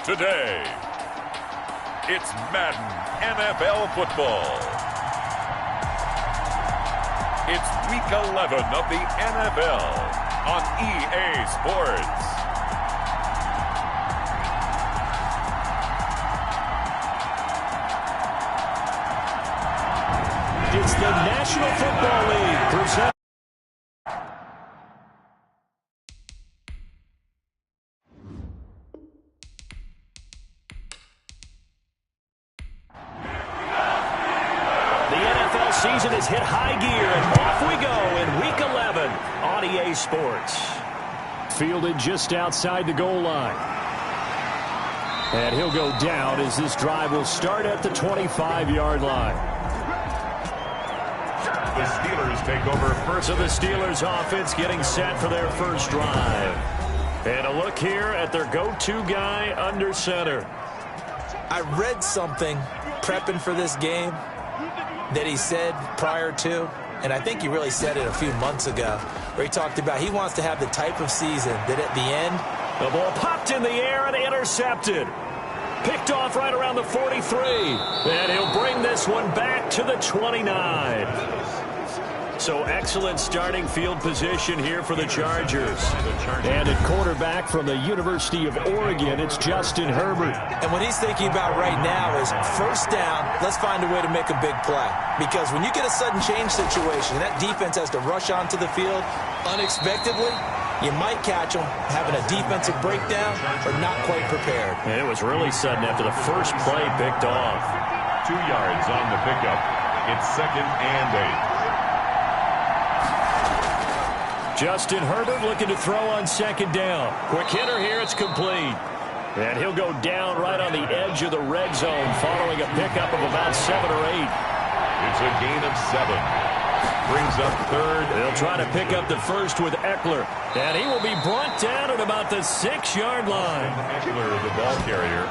Today, it's Madden NFL football. It's Week 11 of the NFL on EA Sports. It's the National Football League presenting. Season has hit high gear, and off we go in Week 11 on EA Sports. Fielded just outside the goal line. And he'll go down as this drive will start at the 25-yard line. The Steelers take over first. So the Steelers offense getting set for their first drive. And a look here at their go-to guy under center. I read something prepping for this game that he said prior to, and I think he really said it a few months ago, where he talked about he wants to have the type of season that at the end, the ball popped in the air and intercepted. Picked off right around the 43. And he'll bring this one back to the 29. So excellent starting field position here for the Chargers. And at quarterback from the University of Oregon, it's Justin Herbert. And what he's thinking about right now is first down, let's find a way to make a big play. Because when you get a sudden change situation, that defense has to rush onto the field unexpectedly. You might catch them having a defensive breakdown or not quite prepared. And it was really sudden after the first play picked off. 2 yards on the pickup. It's 2nd and 8. Justin Herbert looking to throw on 2nd down. Quick hitter here, it's complete. And he'll go down right on the edge of the red zone following a pickup of about 7 or 8. It's a gain of 7. Brings up 3rd. They'll try to pick up the first with Eckler. And he will be brought down at about the 6-yard line. Eckler, the ball carrier.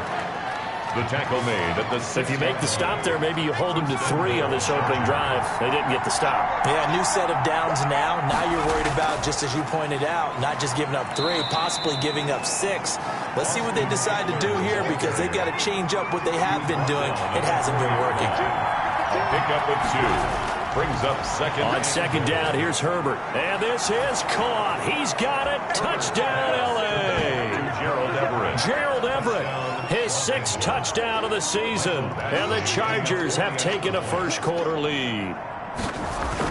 The tackle made at the 6. If you make the stop there, maybe you hold them to 3 on this opening drive. They didn't get the stop. Yeah, new set of downs now. Now you're worried about, just as you pointed out, not just giving up 3, possibly giving up 6. Let's see what they decide to do here because they've got to change up what they have been doing. It hasn't been working. A pickup of 2. Brings up 2nd. On 2nd down, here's Herbert. And this is caught. He's got it. Touchdown, L.A. Gerald Everett. Gerald Everett, his 6th touchdown of the season. And the Chargers have taken a first-quarter lead.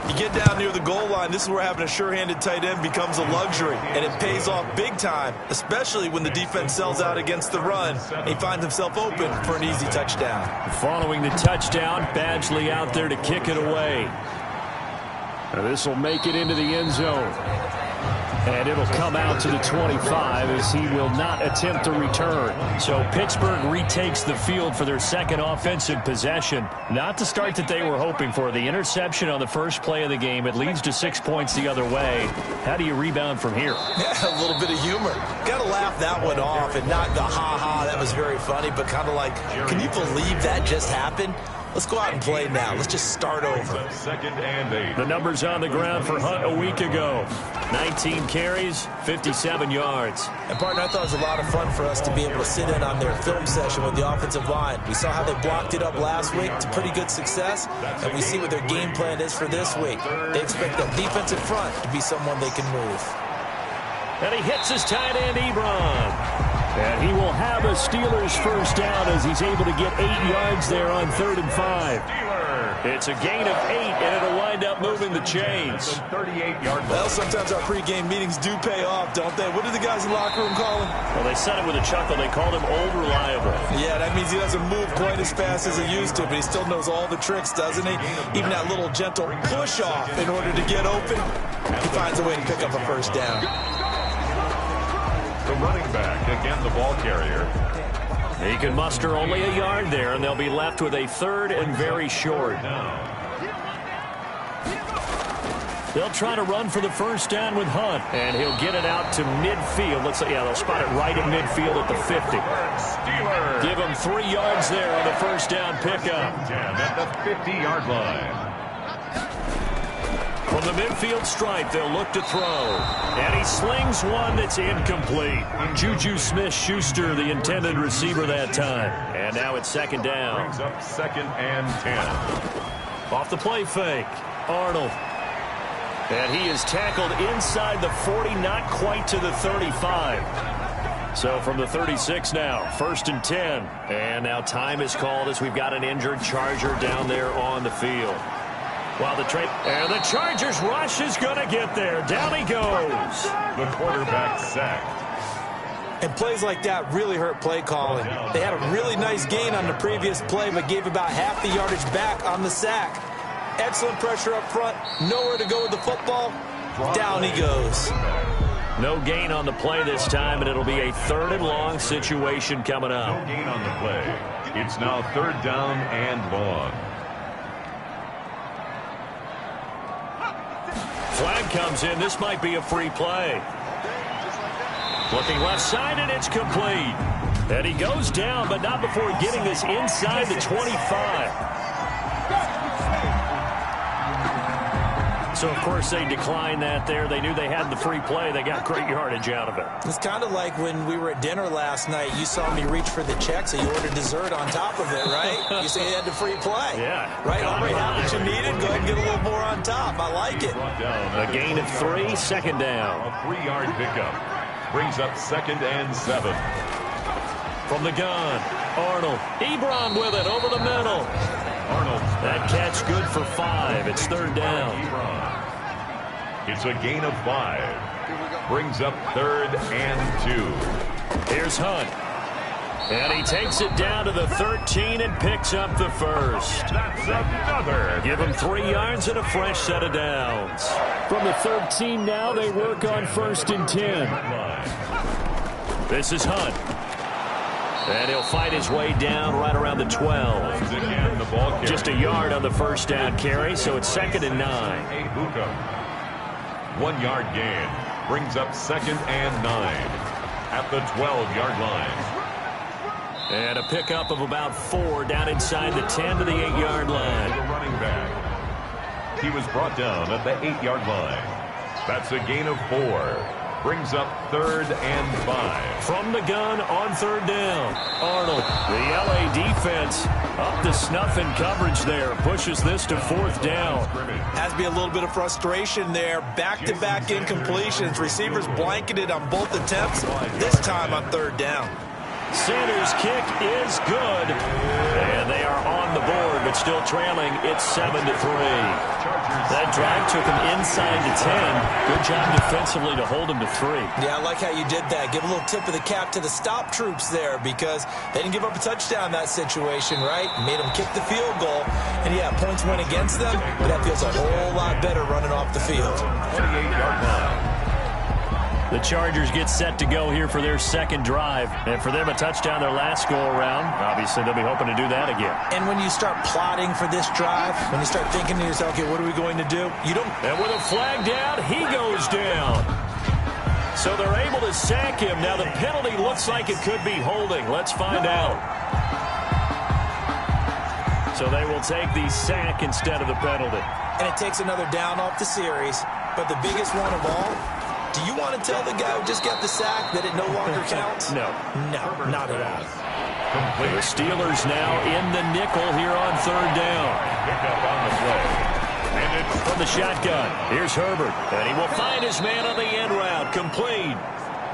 You get down near the goal line, this is where having a sure-handed tight end becomes a luxury, and it pays off big time, especially when the defense sells out against the run. He finds himself open for an easy touchdown. Following the touchdown, Badgley out there to kick it away. This will make it into the end zone. And it'll come out to the 25 as he will not attempt to return. So Pittsburgh retakes the field for their 2nd offensive possession. Not the start that they were hoping for. The interception on the first play of the game. It leads to 6 points the other way. How do you rebound from here? Yeah, a little bit of humor. Got to laugh that one off and not the ha-ha, that was very funny, but kind of like, can you believe that just happened? Let's go out and play now. Let's just start over. 2nd and 8. The numbers on the ground for Hunt a week ago. 19 carries, 57 yards. And, partner, I thought it was a lot of fun for us to be able to sit in on their film session with the offensive line. We saw how they blocked it up last week to pretty good success, and we see what their game plan is for this week. They expect that defensive front to be someone they can move. And he hits his tight end, Ebron. And he will have a Steelers first down as he's able to get 8 yards there on 3rd and 5. It's a gain of 8, and it'll wind up moving the chains. 38-yard line. Well, sometimes our pregame meetings do pay off, don't they? What do the guys in the locker room call him? Well, they said it with a chuckle. They called him Old Reliable. Yeah, that means he doesn't move quite as fast as he used to, but he still knows all the tricks, doesn't he? Even that little gentle push-off in order to get open, he finds a way to pick up a first down. The running back, again the ball carrier. He can muster only a yard there, and they'll be left with a 3rd and very short. They'll try to run for the first down with Hunt, and he'll get it out to midfield. They'll spot it right at midfield at the 50. Steelers. Give him 3 yards there on the first down pickup. At the 50-yard line. From the midfield stripe, they'll look to throw. And he slings one that's incomplete. Juju Smith-Schuster, the intended receiver that time. And now it's second down. Brings up 2nd and 10. Off the play fake, Arnold. And he is tackled inside the 40, not quite to the 35. So from the 36 now, 1st and 10. And now time is called as we've got an injured Charger down there on the field. While the Chargers rush is going to get there. Down he goes. The quarterback sacked. And plays like that really hurt play calling. They had a really nice gain on the previous play, but gave about half the yardage back on the sack. Excellent pressure up front. Nowhere to go with the football. Down he goes. No gain on the play this time, and it'll be a 3rd and long situation coming up. No gain on the play. It's now 3rd down and long. Flag comes in. This might be a free play. Looking left side, and it's complete. And he goes down, but not before getting this inside the 25. So, of course, they declined that there. They knew they had the free play. They got great yardage out of it. It's kind of like when we were at dinner last night. You saw me reach for the check, so you ordered dessert on top of it, right? You say you had the free play. Yeah. Right? Already have what you needed. Go ahead and get a little more on top. I like it. A gain of 3, second down. A 3-yard pickup. Brings up 2nd and 7. From the gun, Arnold. Ebron with it over the middle. Arnold. That catch good for 5. It's 3rd down. It's a gain of 5. Brings up 3rd and 2. Here's Hunt. And he takes it down to the 13 and picks up the 1st. That's another. Give him 3 yards and a fresh set of downs. From the 13 now, they work on 1st and 10. This is Hunt. And he'll fight his way down right around the 12. Again, the ball Just a yard on the 1st down carry, so it's 2nd and 9. 1-yard gain. Brings up 2nd and 9. At the 12-yard line. And a pickup of about 4 down inside the 10 to the 8-yard line. The running back. He was brought down at the 8-yard line. That's a gain of 4. Brings up 3rd and 5. From the gun on 3rd down. Arnold, the LA defense up to snuff in coverage there. Pushes this to 4th down. Has to be a little bit of frustration there. Back-to-back incompletions. Receivers blanketed on both attempts. This time on 3rd down. Sanders' kick is good. And they are on the board, but still trailing. It's 7-3. That drive took him inside the 10. Good job defensively to hold him to 3. Yeah, I like how you did that. Give a little tip of the cap to the stop troops there because they didn't give up a touchdown in that situation, right? Made them kick the field goal. And, yeah, points went against them, but that feels a whole lot better running off the field. 28-yard line. The Chargers get set to go here for their 2nd drive. And for them, a touchdown their last go-around. Obviously, they'll be hoping to do that again. And when you start plotting for this drive, when you start thinking to yourself, okay, what are we going to do? You don't. And with a flag down, he goes down. So they're able to sack him. Now the penalty looks like it could be holding. Let's find out. So they will take the sack instead of the penalty. And it takes another down off the series. But the biggest one of all, do you want to tell the guy who just got the sack that it no longer counts? No. No, not at all. The Steelers now in the nickel here on 3rd down. Pick up on the play. And it's from the shotgun. Here's Herbert. And he will find his man on the end route. Complete.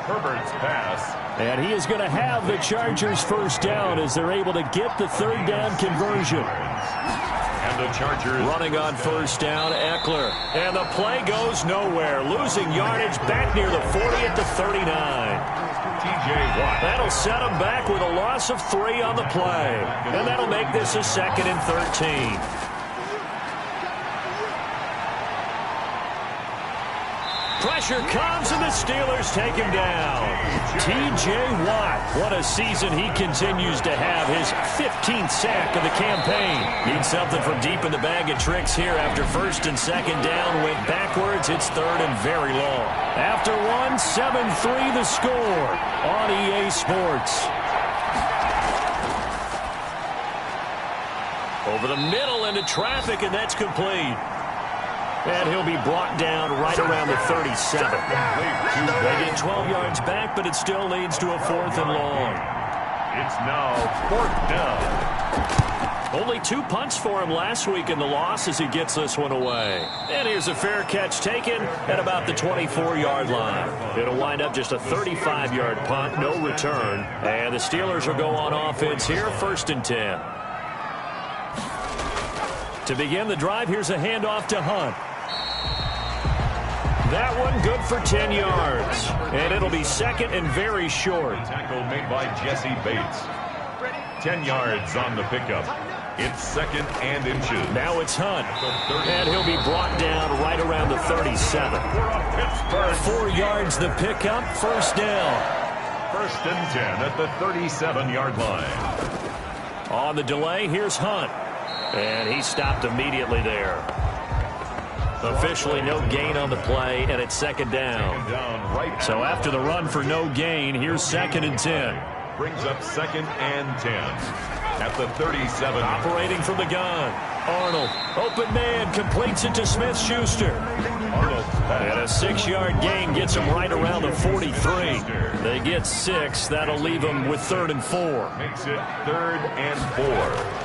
Herbert's pass. And he is going to have the Chargers 1st down as they're able to get the 3rd down conversion. And the Chargers running on 1st down, Eckler. And the play goes nowhere. Losing yardage back near the 40 at the 39. T.J. Watt. That'll set him back with a loss of 3 on the play. And that'll make this a 2nd and 13. Pressure comes, and the Steelers take him down. T.J. Watt, what a season he continues to have. His 15th sack of the campaign. Needs something from deep in the bag of tricks here after 1st and 2nd down. Went backwards. It's 3rd and very long. After 7-3 the score on EA Sports. Over the middle into traffic, and that's complete. And he'll be brought down right around the 37. They get 12 yards back, but it still leads to a 4th and long. It's now 4th down. Only 2 punts for him last week in the loss as he gets this one away. And here's a fair catch taken at about the 24-yard line. It'll wind up just a 35-yard punt, no return. And the Steelers will go on offense here, 1st and 10. To begin the drive, here's a handoff to Hunt. That one good for 10 yards. And it'll be 2nd and very short. Tackle made by Jesse Bates. 10 yards on the pickup. It's 2nd and inches. Now it's Hunt. And he'll be brought down right around the 37. 4 yards the pickup, 1st down. 1st and 10 at the 37-yard line. On the delay, here's Hunt. And he stopped immediately there. Officially no gain on the play, and it's 2nd down. So after the run for no gain, here's 2nd and 10. Brings up 2nd and 10 at the 37. Operating from the gun. Arnold, open man, completes it to Smith-Schuster. Arnold. And a 6-yard gain gets him right around the 43. They get 6. That'll leave them with 3rd and 4. Makes it 3rd and 4.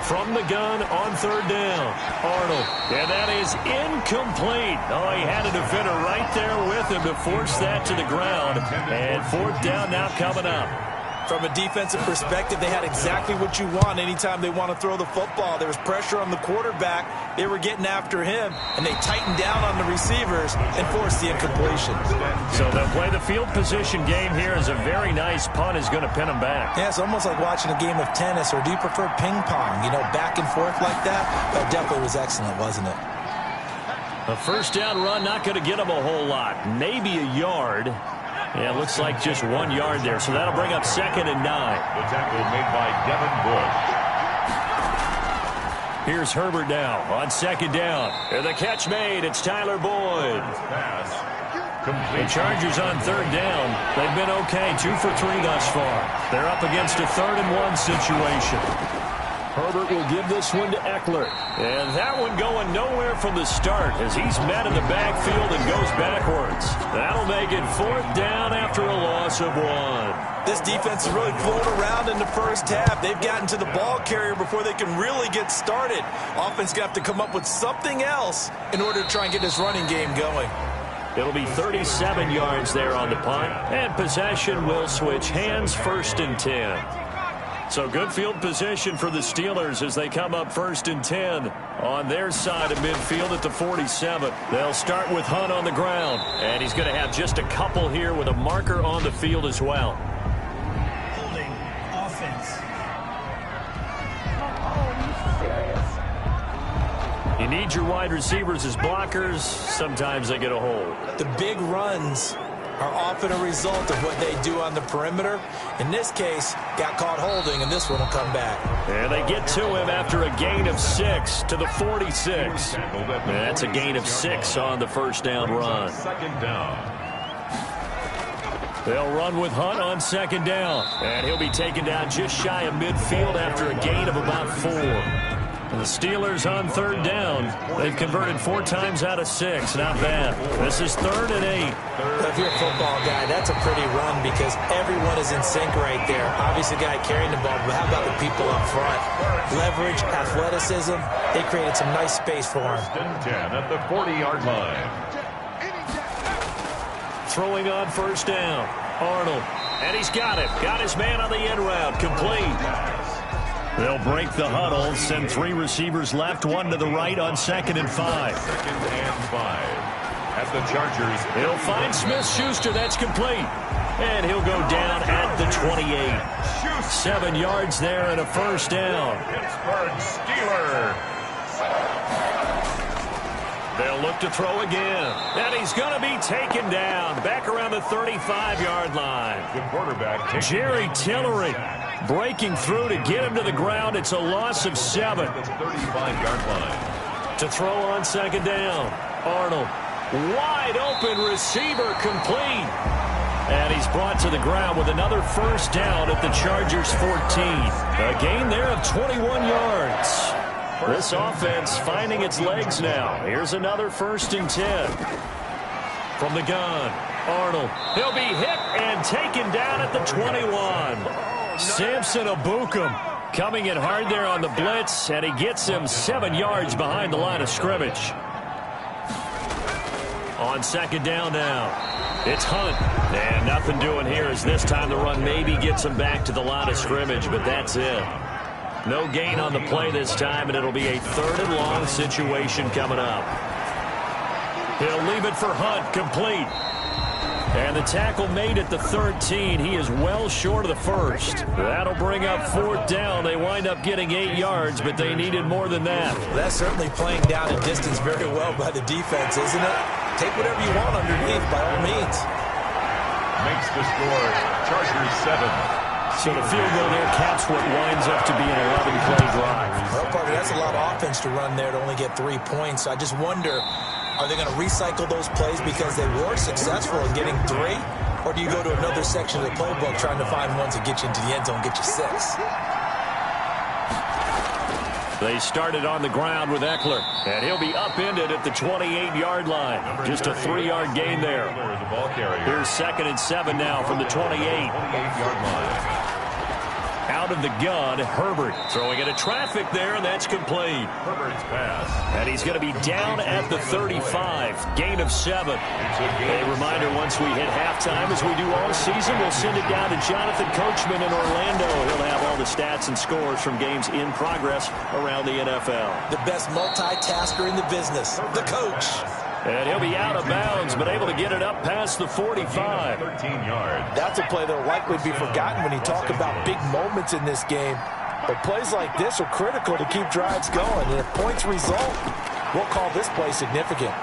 From the gun on 3rd down. Arnold. And that is incomplete. Oh, he had a defender right there with him to force that to the ground. And 4th down now coming up. From a defensive perspective, they had exactly what you want anytime they want to throw the football. There was pressure on the quarterback. They were getting after him, and they tightened down on the receivers and forced the incompletion. So they'll play the field position game here as a very nice punt is going to pin them back. Yeah, it's almost like watching a game of tennis, or do you prefer ping pong? You know, back and forth like that? That definitely was excellent, wasn't it? A 1st down run, not going to get them a whole lot. Maybe a yard. Yeah, it looks like just 1 yard there, so that'll bring up 2nd and 9. The tackle made by Devin Bush. Here's Herbert now on 2nd down. And the catch made. It's Tyler Boyd. Pass. The Chargers on 3rd down. They've been okay, 2 for 3 thus far. They're up against a 3rd and 1 situation. Herbert will give this one to Eckler. And that one going nowhere from the start as he's met in the backfield and goes backwards. That'll make it 4th down after a loss of 1. This defense is really flown around in the first half. They've gotten to the ball carrier before they can really get started. Offense going to have to come up with something else in order to try and get this running game going. It'll be 37 yards there on the punt. And possession will switch hands, 1st and 10. So good field position for the Steelers as they come up 1st and 10 on their side of midfield at the 47. They'll start with Hunt on the ground. And he's going to have just a couple here with a marker on the field as well. Holding offense. You need your wide receivers as blockers. Sometimes they get a hold. The big runs are often a result of what they do on the perimeter. In this case, got caught holding, and this one will come back. And they get to him after a gain of 6 to the 46. That's a gain of 6 on the 1st down run. 2nd down. They'll run with Hunt on 2nd down. And he'll be taken down just shy of midfield after a gain of about 4. The Steelers on 3rd down. They've converted 4 times out of 6. Not bad. This is 3rd and 8. If you're a football guy, that's a pretty run because everyone is in sync right there. Obviously, the guy carrying the ball, but how about the people up front? Leverage, athleticism. They created some nice space for him. 1st and 10 at the 40-yard line. Throwing on 1st down. Arnold. And he's got it. Got his man on the end route. Complete. They'll break the huddle, send 3 receivers left, 1 to the right on 2nd and 5. 2nd and 5 at the Chargers. He'll find Smith-Schuster. That's complete. And he'll go down at the 28. 7 yards there and a 1st down. Pittsburgh Steelers. They'll look to throw again. And he's going to be taken down back around the 35-yard line. The quarterback, Jerry Tillery, breaking through to get him to the ground. It's a loss of 7. the 35-yard line. To throw on 2nd down. Arnold, wide open receiver, complete. And he's brought to the ground with another 1st down at the Chargers 14. A gain there of 21 yards. This offense finding its legs now. Here's another 1st and 10. From the gun, Arnold. He'll be hit and taken down at the 21. Samson Ebukam coming in hard there on the blitz, and he gets him 7 yards behind the line of scrimmage. On 2nd down now, it's Hunt. And nothing doing here as this time the run maybe gets him back to the line of scrimmage, but that's it. No gain on the play this time, and it'll be a 3rd and long situation coming up. He'll leave it for Hunt, complete. And the tackle made at the 13. He is well short of the 1st. That'll bring up 4th down. They wind up getting 8 yards, but they needed more than that. That's certainly playing down in distance very well by the defense, isn't it? Take whatever you want underneath, by all means. Makes the score, Chargers 7. So the field goal there caps what winds up to be an 11-play drive. Well, Parker, that's a lot of offense to run there to only get 3 points. I just wonder, are they going to recycle those plays because they were successful in getting 3? Or do you go to another section of the playbook trying to find ones that get you into the end zone, get you 6? They started on the ground with Eckler, and he'll be upended at the 28-yard line. Just a 3-yard gain there. Here's 2nd and 7 now from the 28. 28-yard line. Out of the gun, Herbert throwing into traffic there, and that's complete. Herbert's pass. And he's going to be down at the 35. Gain of 7. A reminder, once we hit halftime, as we do all season, we'll send it down to Jonathan Coachman in Orlando. He'll have all the stats and scores from games in progress around the NFL. The best multitasker in the business, the coach. And he'll be out of bounds, but able to get it up past the 45. 13 yards. That's a play that will likely be forgotten when you talk about big moments in this game. But plays like this are critical to keep drives going. And if points result, we'll call this play significant.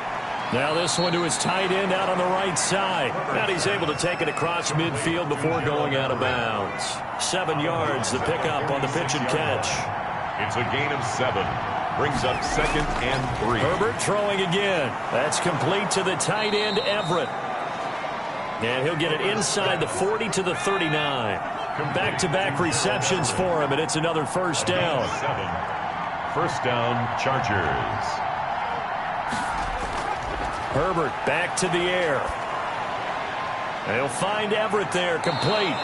Now this one to his tight end out on the right side. And he's able to take it across midfield before going out of bounds. 7 yards, the pickup on the pitch and catch. It's a gain of 7. Brings up 2nd and 3. Herbert throwing again. That's complete to the tight end, Everett. And he'll get it inside the 40 to the 39. Back-to-back receptions for him, and it's another 1st down. 7. 1st down, Chargers. Herbert back to the air. And he'll find Everett there, complete.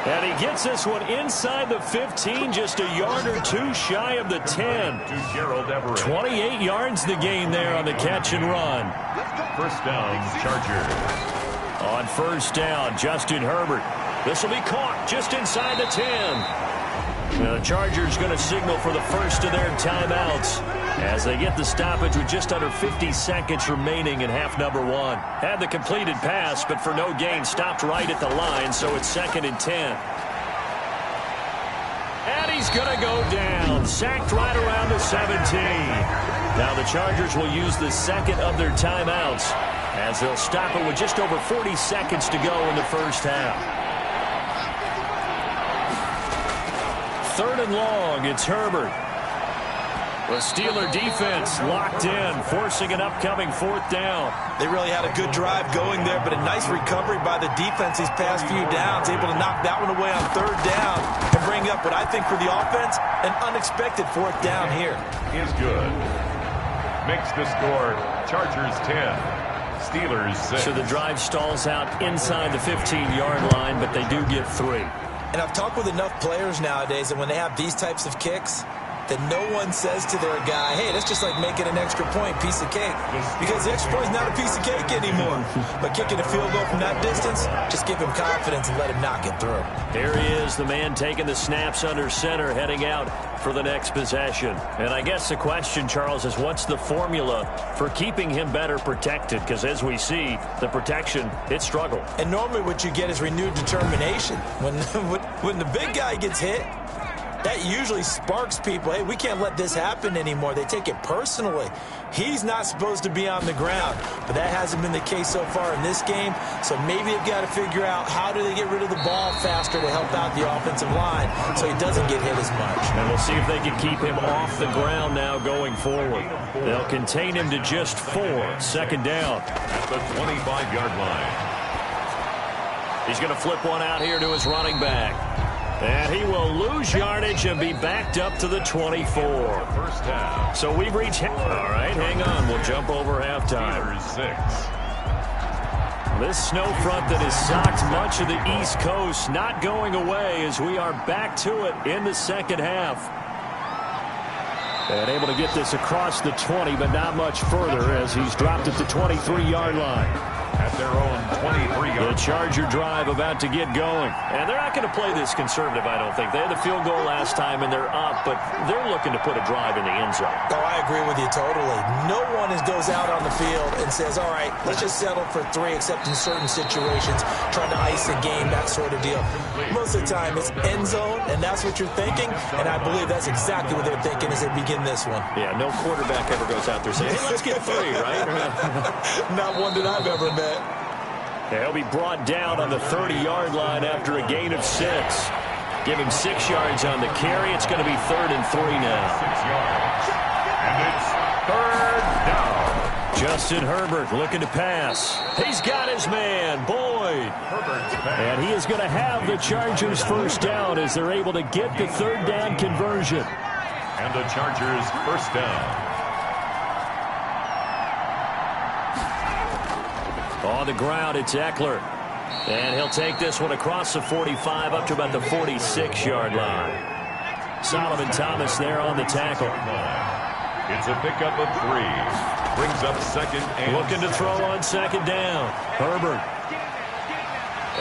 And he gets this one inside the 15, just a yard or 2 shy of the 10. To Gerald Everett. 28 yards the gain there on the catch and run. 1st down, Chargers. On 1st down, Justin Herbert. This will be caught just inside the 10. Now the Chargers going to signal for the first of their timeouts as they get the stoppage with just under 50 seconds remaining in half number 1. Had the completed pass, but for no gain, stopped right at the line, so it's 2nd and 10. And he's going to go down, sacked right around the 17. Now the Chargers will use the 2nd of their timeouts as they'll stop it with just over 40 seconds to go in the first half. 3rd and long, it's Herbert. The Steeler defense locked in, forcing an upcoming 4th down. They really had a good drive going there, but a nice recovery by the defense these past few downs, able to knock that one away on 3rd down and bring up what I think for the offense, an unexpected 4th down here. Is good. Makes the score, Chargers 10. Steelers 6. So the drive stalls out inside the 15-yard line, but they do get 3. And I've talked with enough players nowadays that when they have these types of kicks, that no one says to their guy, hey, that's just like making an extra point, piece of cake. Because the extra point is not a piece of cake anymore. But kicking a field goal from that distance, just give him confidence and let him knock it through. Here he is, the man taking the snaps under center, heading out for the next possession. And I guess the question, Charles, is what's the formula for keeping him better protected? Because as we see, the protection, it struggled. And normally what you get is renewed determination. When the big guy gets hit, that usually sparks people. Hey, we can't let this happen anymore. They take it personally. He's not supposed to be on the ground, but that hasn't been the case so far in this game. So maybe they've got to figure out how do they get rid of the ball faster to help out the offensive line so he doesn't get hit as much. And we'll see if they can keep him off the ground now going forward. They'll contain him to just 4. 2nd down. At the 25-yard line. He's going to flip one out here to his running back. And he will lose yardage and be backed up to the 24. First half. So we've reached... All right, hang on. We'll jump over halftime. 6. This snow front that has socked much of the East Coast not going away as we are back to it in the second half. And able to get this across the 20, but not much further as he's dropped at the 23-yard line. At their own 23-yard line. The Charger drive about to get going. And they're not going to play this conservative, I don't think. They had the field goal last time, and they're up, but they're looking to put a drive in the end zone. Oh, I agree with you totally. No one goes out on the field and says, all right, let's just settle for 3, except in certain situations, trying to ice a game, that sort of deal. Most of the time, it's end zone, and that's what you're thinking, and I believe that's exactly what they're thinking as they begin this one. Yeah, no quarterback ever goes out there saying, hey, let's get 3, right? Not one that I've ever met. He'll be brought down on the 30-yard line after a gain of 6. Give him 6 yards on the carry. It's going to be 3rd and 3 now. 6 yards. And it's 3rd down. Justin Herbert looking to pass. He's got his man, Boyd. Herbert's pass. And he is going to have the Chargers first down as they're able to get the 3rd down conversion. And the Chargers first down. On the ground, it's Eckler. And he'll take this one across the 45 up to about the 46-yard line. Solomon Thomas there on the tackle. It's a pickup of 3. Brings up 2nd and... Looking to throw on 2nd down. Herbert.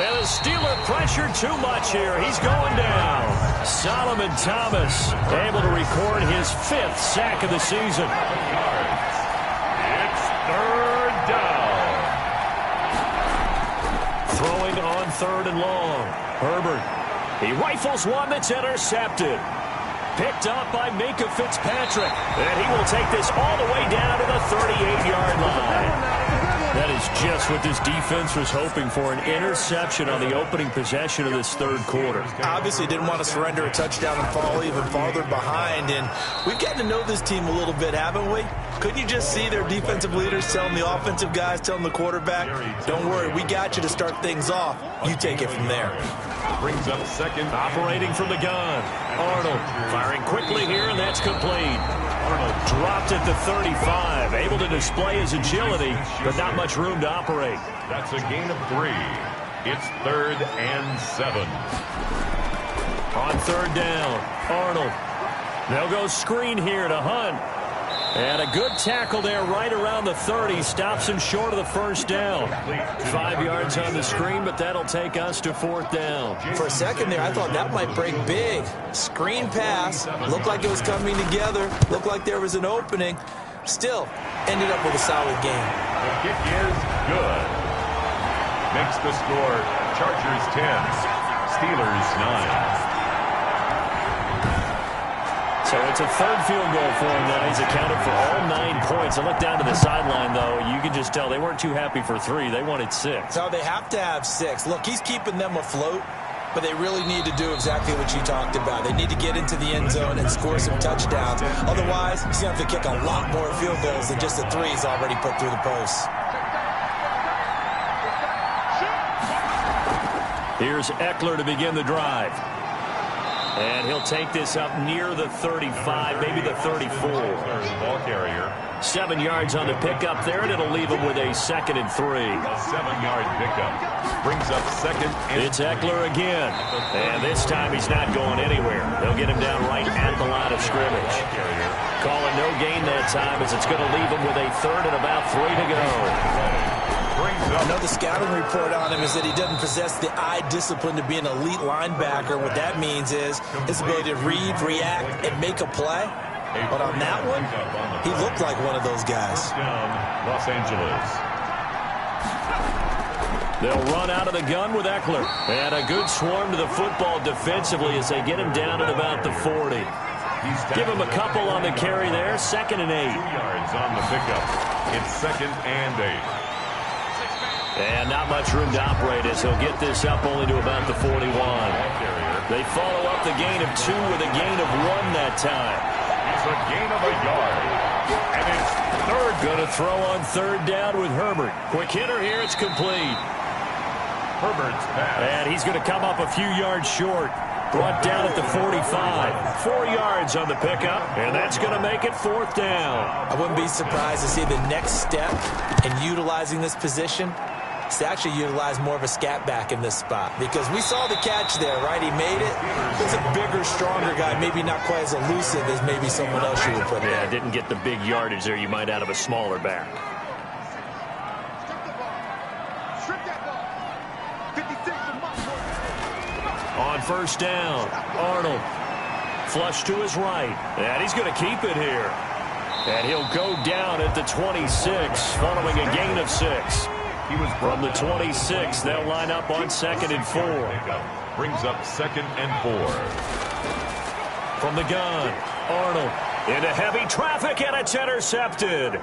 And the Steeler pressure too much here. He's going down. Solomon Thomas able to record his 5th sack of the season. It's 3rd down. Throwing on 3rd and long. Herbert. He rifles one that's intercepted. Picked up by Minkah Fitzpatrick. And he will take this all the way down to the 38-yard line. That is just what this defense was hoping for, an interception on the opening possession of this 3rd quarter. Obviously didn't want to surrender a touchdown and fall even farther behind. And we've gotten to know this team a little bit, haven't we? Couldn't you just see their defensive leaders telling the offensive guys, telling the quarterback, don't worry, we got you to start things off. You take it from there. Brings up 2nd. Operating from the gun. Arnold firing quickly here, and that's complete. Arnold dropped at the 35, able to display his agility, but not much room to operate. That's a gain of 3. It's 3rd and 7. On 3rd down, Arnold. They'll go screen here to Hunt. And a good tackle there right around the 30. Stops him short of the first down. 5 yards on the screen, but that'll take us to 4th down. For a second there, I thought that might break big. Screen pass. Looked like it was coming together. Looked like there was an opening. Still, ended up with a solid game. The kick is good. Makes the score Chargers 10, Steelers 9. So it's a 3rd field goal for him now. He's accounted for all 9 points. I look down to the sideline, though. You can just tell they weren't too happy for 3. They wanted 6. No, they have to have 6. Look, he's keeping them afloat, but they really need to do exactly what you talked about. They need to get into the end zone and score some touchdowns. Otherwise, he's going to have to kick a lot more field goals than just the 3 he's already put through the posts. Here's Eckler to begin the drive. And he'll take this up near the 35, maybe the 34. Ball carrier. 7 yards on the pickup there, and it'll leave him with a 2nd and 3. A 7-yard pickup. Brings up 2nd and... It's Eckler again. And this time he's not going anywhere. They'll get him down right at the line of scrimmage. Calling no gain that time as it's going to leave him with a 3rd and about 3 to go. I know the scouting report on him is that he doesn't possess the eye discipline to be an elite linebacker. What that means is his ability to read, react, and make a play. But on that one, he looked like one of those guys. Los Angeles. They'll run out of the gun with Eckler. And a good swarm to the football defensively as they get him down at about the 40. Give him a couple on the carry there. 2nd and 8. 2 yards on the pickup. It's 2nd and 8. And not much room to operate as he'll get this up only to about the 41. They follow up the gain of 2 with a gain of 1 that time. It's a gain of a yard. And it's 3rd. Going to throw on 3rd down with Herbert. Quick hitter here. It's complete. Herbert's pass. And he's going to come up a few yards short. Brought down at the 45. 4 yards on the pickup, and that's going to make it 4th down. I wouldn't be surprised to see the next step in utilizing this position is to actually utilize more of a scat back in this spot, because we saw the catch there, right? He made it. He's a bigger, stronger guy, maybe not quite as elusive as maybe someone else you would put there. Yeah, didn't get the big yardage there you might out of a smaller back. On 1st down, Arnold. Flush to his right. And he's going to keep it here. And he'll go down at the 26 following a gain of 6. From the 26, they'll line up on 2nd and 4. Brings up 2nd and 4. From the gun, Arnold into heavy traffic, and it's intercepted.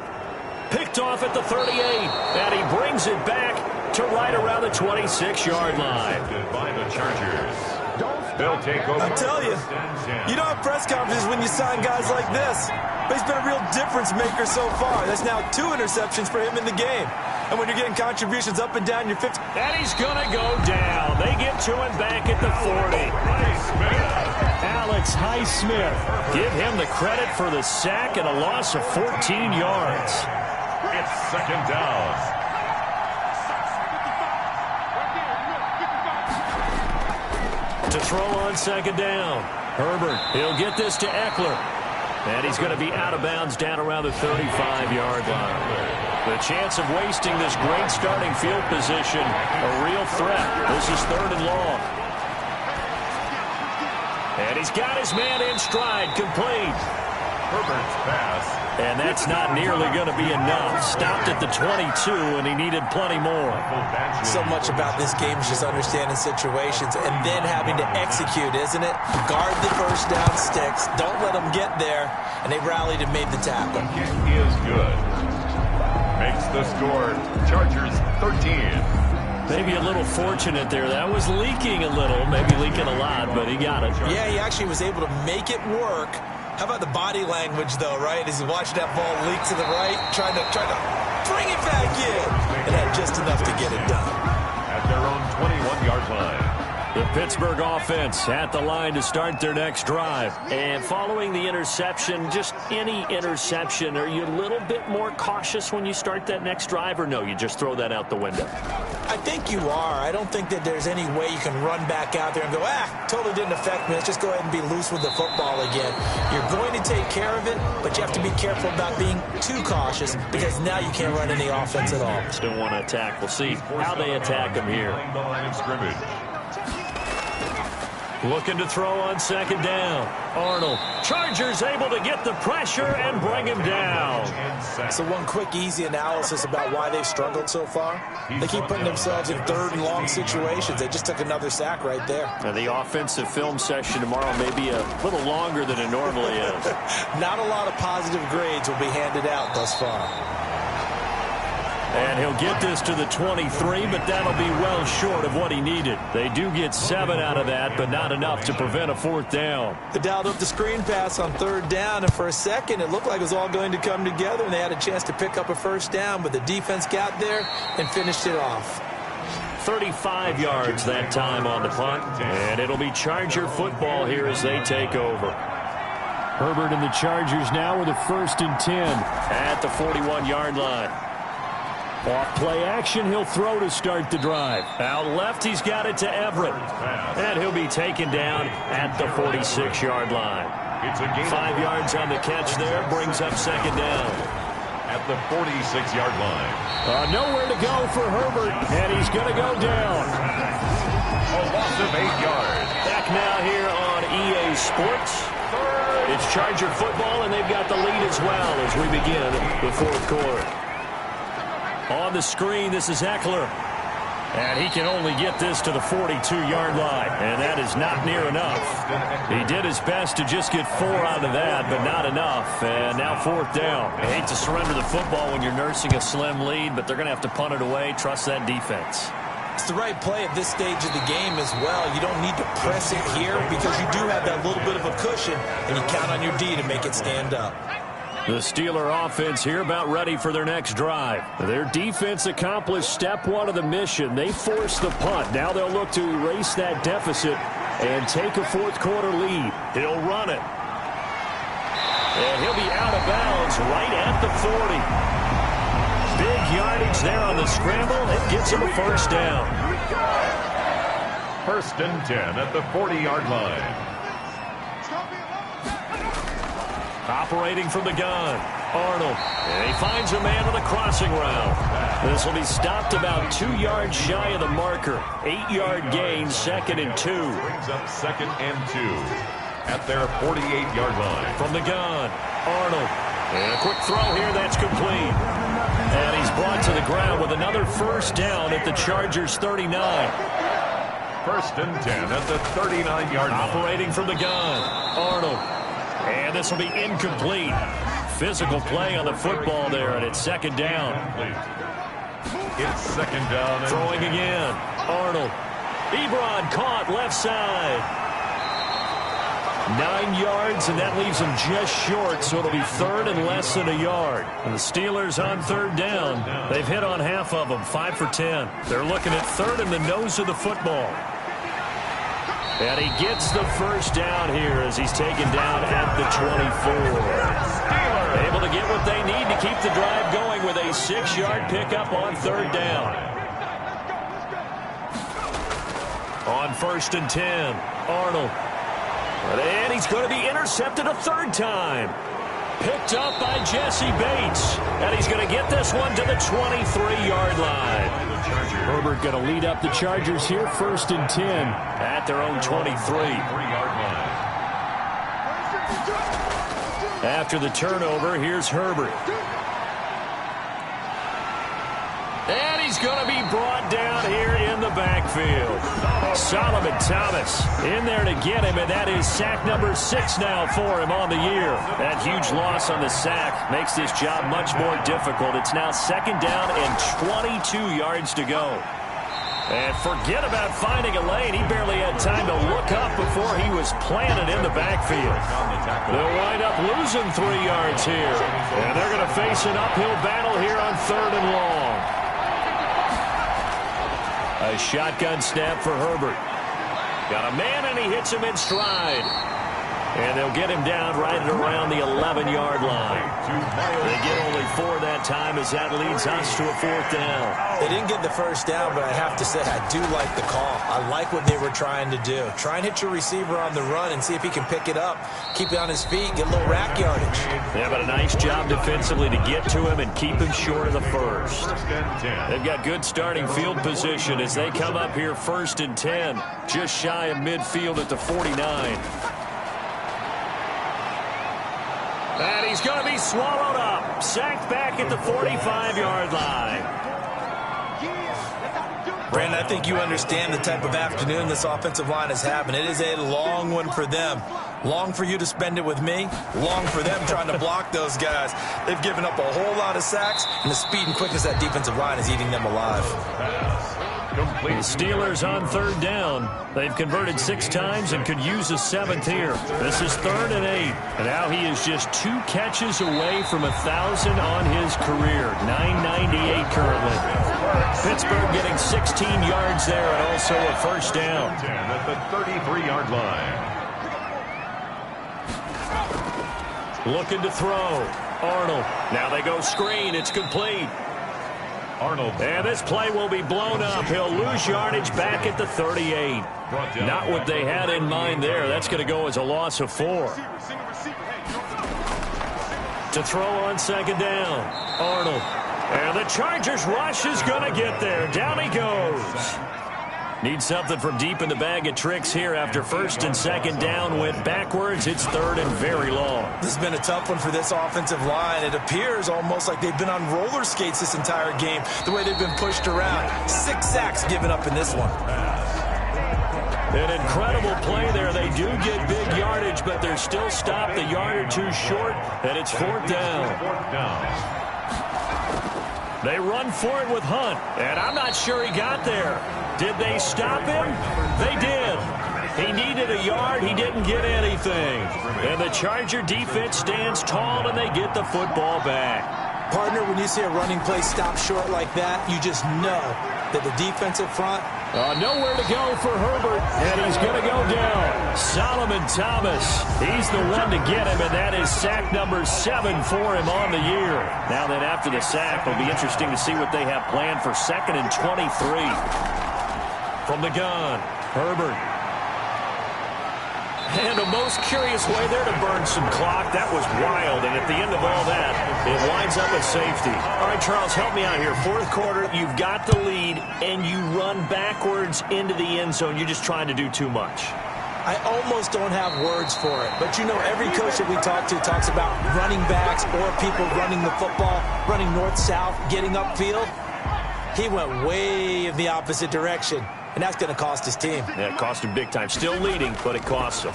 Picked off at the 38, and he brings it back to right around the 26-yard line. By the Chargers. They'll take over. I'll tell you, you don't have press conferences when you sign guys like this. But he's been a real difference maker so far. That's now 2 interceptions for him in the game. And when you're getting contributions up and down your 50. And he's going to go down. They get to him back at the 40. Alex Highsmith. Give him the credit for the sack and a loss of 14 yards. It's 2nd down. To throw on 2nd down. Herbert, he'll get this to Eckler. And he's going to be out of bounds down around the 35-yard line. The chance of wasting this great starting field position, a real threat. This is 3rd and long. And he's got his man in stride, complete. Herbert's pass. And that's not nearly going to be enough. Stopped at the 22, and he needed plenty more. So much about this game is just understanding situations and then having to execute, isn't it? Guard the 1st down sticks. Don't let them get there. And they rallied and made the tackle. Kick is good. Makes the score. Chargers 13. Maybe a little fortunate there. That was leaking a little, maybe leaking a lot, but he got it. Yeah, he actually was able to make it work. How about the body language, though, right? As he watched that ball leak to the right, trying to bring it back in. And had just enough to get it done. At their own 21-yard line. The Pittsburgh offense at the line to start their next drive. And following the interception, just any interception, are you a little bit more cautious when you start that next drive, or no, you just throw that out the window? I think you are. I don't think that there's any way you can run back out there and go, totally didn't affect me. Let's just go ahead and be loose with the football again. You're going to take care of it, but you have to be careful about being too cautious, because now you can't run any offense at all. Still want to attack. We'll see how they attack him here. The line of scrimmage. Looking to throw on 2nd down. Arnold. Chargers able to get the pressure and bring him down. So one quick, easy analysis about why they've struggled so far. They keep putting themselves in 3rd and long situations. They just took another sack right there. Now, the offensive film session tomorrow may be a little longer than it normally is. Not a lot of positive grades will be handed out thus far. And he'll get this to the 23, but that'll be well short of what he needed. They do get 7 out of that, but not enough to prevent a 4th down. They dialed up the screen pass on 3rd down, and for a second, it looked like it was all going to come together, and they had a chance to pick up a 1st down, but the defense got there and finished it off. 35 yards that time on the punt, and it'll be Charger football here as they take over. Herbert and the Chargers now with a 1st and 10 at the 41-yard line. Off play action, he'll throw to start the drive. Out left, he's got it to Everett. And he'll be taken down at the 46-yard line. 5 yards on the catch there, brings up 2nd down. At the 46-yard line. Nowhere to go for Herbert, and he's going to go down. A loss of 8 yards. Back now here on EA Sports. It's Charger football, and they've got the lead as well as we begin the 4th quarter. On the screen, this is Eckler. And he can only get this to the 42-yard line. And that is not near enough. He did his best to just get 4 out of that, but not enough. And now 4th down. I hate to surrender the football when you're nursing a slim lead, but they're going to have to punt it away. Trust that defense. It's the right play at this stage of the game as well. You don't need to press it here because you do have that little bit of a cushion, and you count on your D to make it stand up. The Steeler offense here about ready for their next drive. Their defense accomplished step 1 of the mission. They forced the punt. Now they'll look to erase that deficit and take a fourth-quarter lead. He'll run it. And he'll be out of bounds right at the 40. Big yardage there on the scramble. It gets him a first down. First and 10 at the 40-yard line. Operating from the gun, Arnold. And he finds a man on the crossing route. This will be stopped about 2 yards shy of the marker. 8-yard gain, 2nd and 2. Brings up 2nd and 2 at their 48-yard line. From the gun, Arnold. And a quick throw here, that's complete. And he's brought to the ground with another first down at the Chargers' 39. First and 10 at the 39-yard line. Operating from the gun, Arnold. And this will be incomplete. Physical play on the football there, and it's 2nd down. It's 2nd down. Throwing again, Arnold. Ebron caught left side. 9 yards, and that leaves him just short, so it'll be 3rd and less than a yard. And the Steelers on 3rd down. They've hit on half of them, 5 for 10. They're looking at 3rd in the nose of the football. And he gets the first down here as he's taken down at the 24. Able to get what they need to keep the drive going with a 6-yard pickup on 3rd down. On 1st and 10, Arnold. And he's going to be intercepted a 3rd time. Picked up by Jesse Bates. And he's going to get this one to the 23-yard line. Herbert going to lead up the Chargers here, 1st and 10 at their own 23. After the turnover, here's Herbert. And he's going to be brought down here in the backfield. Solomon Thomas in there to get him, and that is sack number 6 now for him on the year. That huge loss on the sack makes this job much more difficult. It's now 2nd down and 22 yards to go. And forget about finding a lane. He barely had time to look up before he was planted in the backfield. They'll wind up losing 3 yards here. And they're going to face an uphill battle here on 3rd and long. A shotgun snap for Herbert. Got a man, and he hits him in stride. And they'll get him down right at around the 11-yard line. They get only 4 that time as that leads us to a 4th down. They didn't get the first down, but I have to say I do like the call. I like what they were trying to do. Try and hit your receiver on the run and see if he can pick it up. Keep it on his feet, get a little rack yardage. Yeah, but a nice job defensively to get to him and keep him short of the first. They've got good starting field position as they come up here 1st and 10, just shy of midfield at the 49. And he's going to be swallowed up. Sacked back at the 45-yard line. Brandon, I think you understand the type of afternoon this offensive line is having. It is a long one for them. Long for you to spend it with me. Long for them trying to block those guys. They've given up a whole lot of sacks, and the speed and quickness of that defensive line is eating them alive. The Steelers on 3rd down. They've converted 6 times and could use a 7th here. This is 3rd and 8. And now he is just 2 catches away from 1,000 on his career. 998 currently. Pittsburgh getting 16 yards there and also a first down. 10 at the 33-yard line. Looking to throw. Arnold. Now they go screen. It's complete. Arnold. And this play will be blown up. He'll lose yardage back at the 38. Not what they had in mind there. That's going to go as a loss of 4. To throw on 2nd down. Arnold. And the Chargers rush is going to get there. Down he goes. Needs something from deep in the bag of tricks here after 1st and 2nd down. Went backwards. It's 3rd and very long. This has been a tough one for this offensive line. It appears almost like they've been on roller skates this entire game, the way they've been pushed around. 6 sacks given up in this one. An incredible play there. They do get big yardage, but they're still stopped a yard or 2 short, and it's 4th down. They run for it with Hunt, and I'm not sure he got there. Did they stop him? They did. He needed a yard. He didn't get anything. And the Charger defense stands tall, and they get the football back. Partner, when you see a running play stop short like that, you just know that the defensive front Nowhere to go for Herbert, and he's going to go down. Solomon Thomas, he's the one to get him, and that is sack number 7 for him on the year. Now then, after the sack, it'll be interesting to see what they have planned for 2nd and 23. From the gun, Herbert. And a most curious way there to burn some clock. That was wild, and at the end of all that, it winds up a safety. All right, Charles, help me out here. 4th quarter, you've got the lead, and you run backwards into the end zone. You're just trying to do too much. I almost don't have words for it, but you know every coach that we talk to talks about running backs or people running the football, running north-south, getting upfield. He went way in the opposite direction. And that's going to cost his team. Yeah, it cost him big time. Still leading, but it costs him.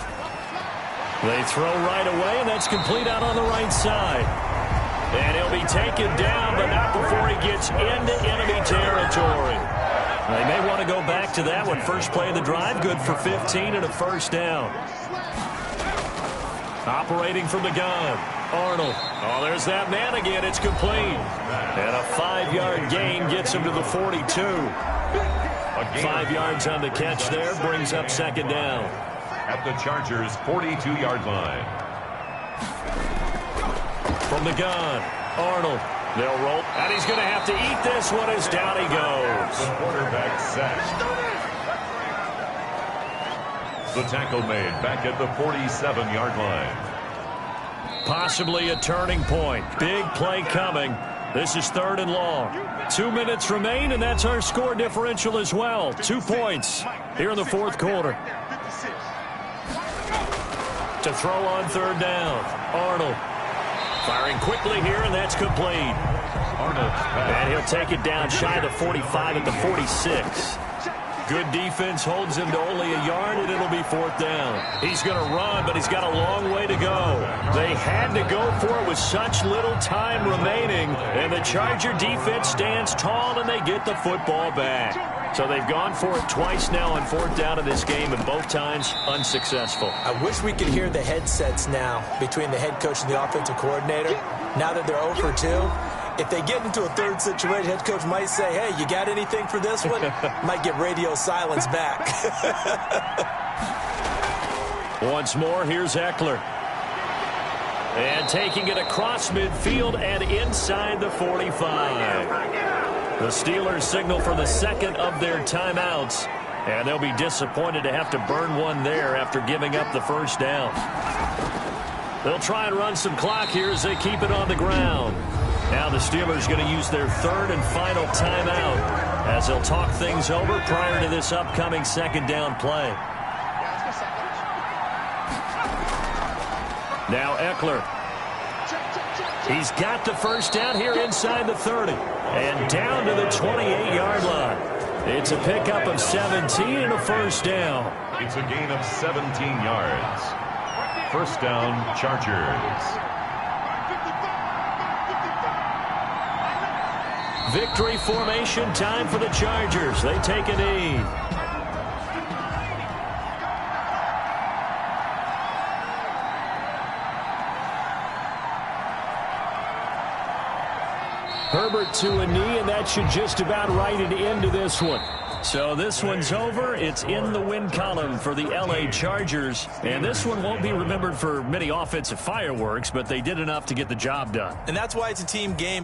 They throw right away, and that's complete out on the right side. And he'll be taken down, but not before he gets into enemy territory. They may want to go back to that one. First play of the drive, good for 15 and a first down. Operating from the gun, Arnold. Oh, there's that man again. It's complete. And a 5-yard gain gets him to the 42. 5 yards on the catch there, brings up 2nd down. At the Chargers' 42-yard line. From the gun, Arnold. They'll roll, and he's going to have to eat this one as down he goes. The quarterback sacked. The tackle made back at the 47-yard line. Possibly a turning point. Big play coming. This is 3rd and long. 2 minutes remain, and that's our score differential as well. 2 points here in the 4th quarter. To throw on 3rd down, Arnold. Firing quickly here, and that's complete. Arnold. And he'll take it down shy of the 45 at the 46. Good defense holds him to only a yard, and it'll be 4th down. He's going to run, but he's got a long way to go. They had to go for it with such little time remaining, and the Charger defense stands tall, and they get the football back. So they've gone for it twice now on 4th down in this game, and both times unsuccessful. I wish we could hear the headsets now between the head coach and the offensive coordinator. Now that they're 0 for 2. If they get into a 3rd situation, head coach might say, hey, you got anything for this one? Might get radio silence back. Once more, here's Eckler. And taking it across midfield and inside the 45. The Steelers signal for the 2nd of their timeouts. And they'll be disappointed to have to burn one there after giving up the 1st down. They'll try and run some clock here as they keep it on the ground. Now the Steelers going to use their 3rd and final timeout as they'll talk things over prior to this upcoming 2nd down play. Now Eckler. He's got the 1st down here inside the 30 and down to the 28-yard line. It's a pickup of 17 and a 1st down. It's a gain of 17 yards. 1st down, Chargers. Victory formation time for the Chargers. They take a knee. Herbert to a knee, and that should just about write it into this one. So this one's over. It's in the win column for the LA Chargers. And this one won't be remembered for many offensive fireworks, but they did enough to get the job done. And that's why it's a team game.